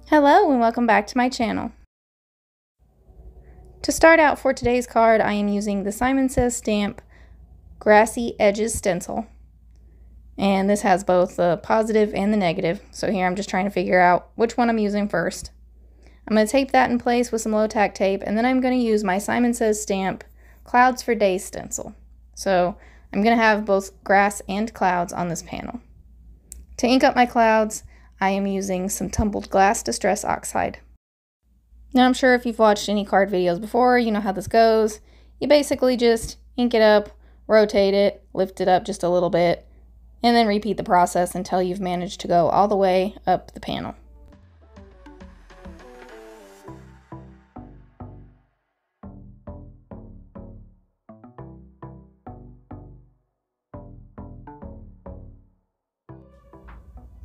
Hello and welcome back to my channel. To start out for today's card, I am using the Simon Says stamp Grassy Edges stencil. And this has both the positive and the negative. So here I'm just trying to figure out which one I'm using first. I'm going to tape that in place with some low tack tape, and then I'm going to use my Simon Says stamp Clouds for Days stencil. So I'm going to have both grass and clouds on this panel. To ink up my clouds, I am using some tumbled glass distress oxide. Now I'm sure if you've watched any card videos before, you know how this goes. You basically just ink it up, rotate it, lift it up just a little bit, and then repeat the process until you've managed to go all the way up the panel.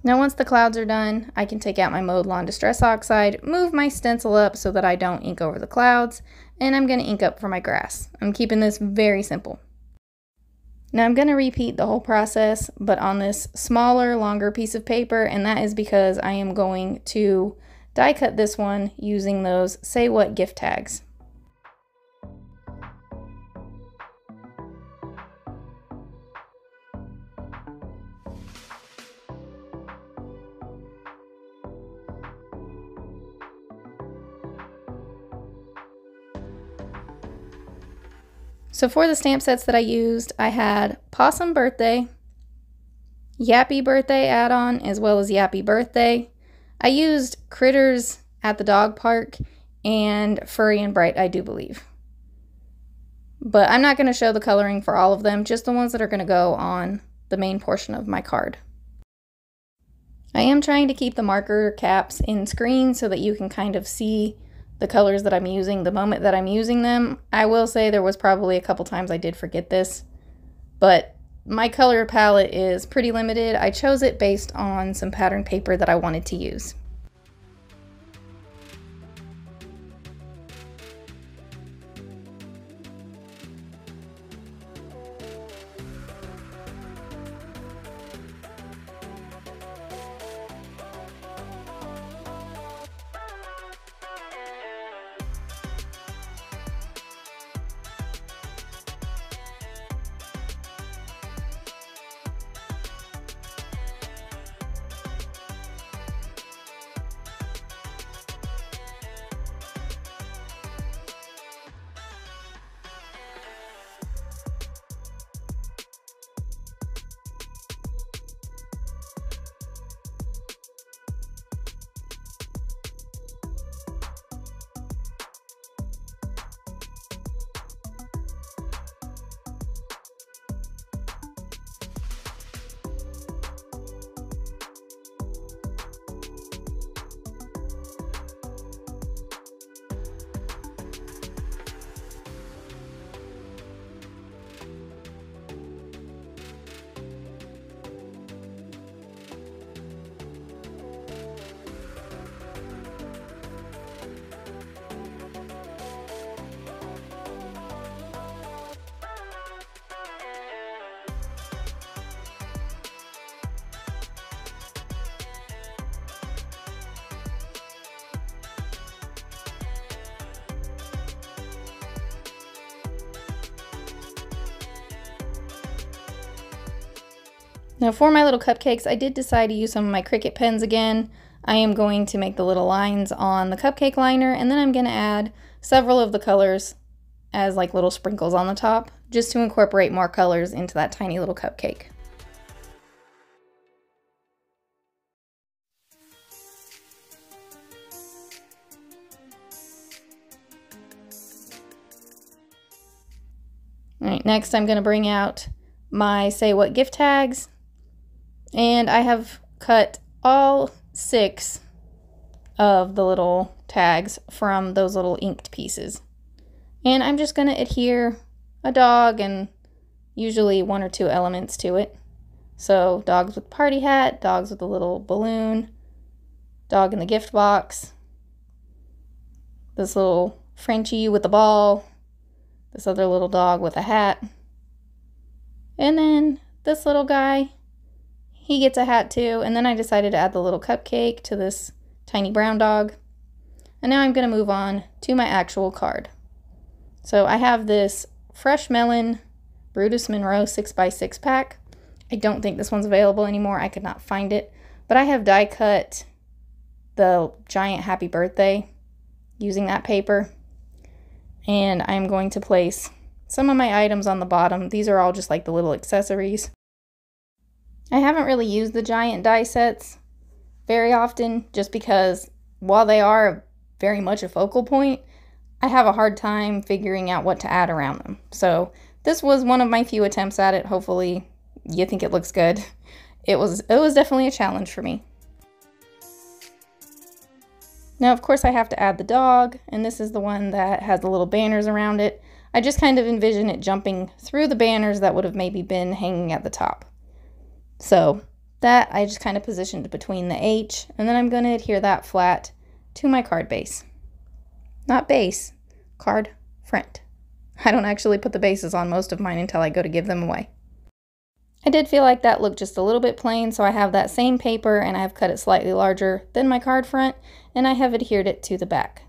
Now once the clouds are done, I can take out my Mowed Lawn Distress Oxide, move my stencil up so that I don't ink over the clouds, and I'm going to ink up for my grass. I'm keeping this very simple. Now I'm going to repeat the whole process, but on this smaller, longer piece of paper, and that is because I am going to die cut this one using those Say What gift tags. So for the stamp sets that I used, I had Possum Birthday, Yappy Birthday add-on, as well as Yappy Birthday. I used Critters at the dog park and Furry and Bright, I do believe. But I'm not going to show the coloring for all of them, just the ones that are going to go on the main portion of my card. I am trying to keep the marker caps in screen so that you can kind of see the colors that I'm using the moment that I'm using them. I will say there was probably a couple times I did forget this, but my color palette is pretty limited. I chose it based on some pattern paper that I wanted to use. Now for my little cupcakes, I did decide to use some of my Cricut pens again. I am going to make the little lines on the cupcake liner, and then I'm going to add several of the colors as like little sprinkles on the top, just to incorporate more colors into that tiny little cupcake. Alright, next I'm going to bring out my Say What gift tags. And I have cut all 6 of the little tags from those little inked pieces. And I'm just going to adhere a dog and usually 1 or 2 elements to it. So dogs with party hat, dogs with a little balloon, dog in the gift box, this little Frenchie with a ball, this other little dog with a hat, and then this little guy, he gets a hat too. And then I decided to add the little cupcake to this tiny brown dog. And now I'm going to move on to my actual card. So I have this Fresh Melon Brutus Monroe 6x6 pack. I don't think this one's available anymore. I could not find it. But I have die cut the giant happy birthday using that paper. And I'm going to place some of my items on the bottom. These are all just like the little accessories. I haven't really used the giant die sets very often just because while they are very much a focal point, I have a hard time figuring out what to add around them. So this was one of my few attempts at it. Hopefully you think it looks good. It was definitely a challenge for me. Now, of course, I have to add the dog, and this is the one that has the little banners around it. I just kind of envision it jumping through the banners that would have maybe been hanging at the top. So that I just kind of positioned between the H, and then I'm going to adhere that flat to my card base. Not base, card front. I don't actually put the bases on most of mine until I go to give them away. I did feel like that looked just a little bit plain, so I have that same paper and I have cut it slightly larger than my card front, and I have adhered it to the back.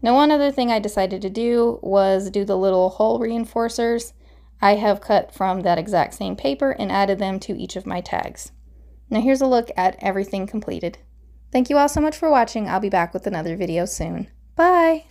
Now, one other thing I decided to do was do the little hole reinforcers. I have cut from that exact same paper and added them to each of my tags. Now here's a look at everything completed. Thank you all so much for watching. I'll be back with another video soon. Bye!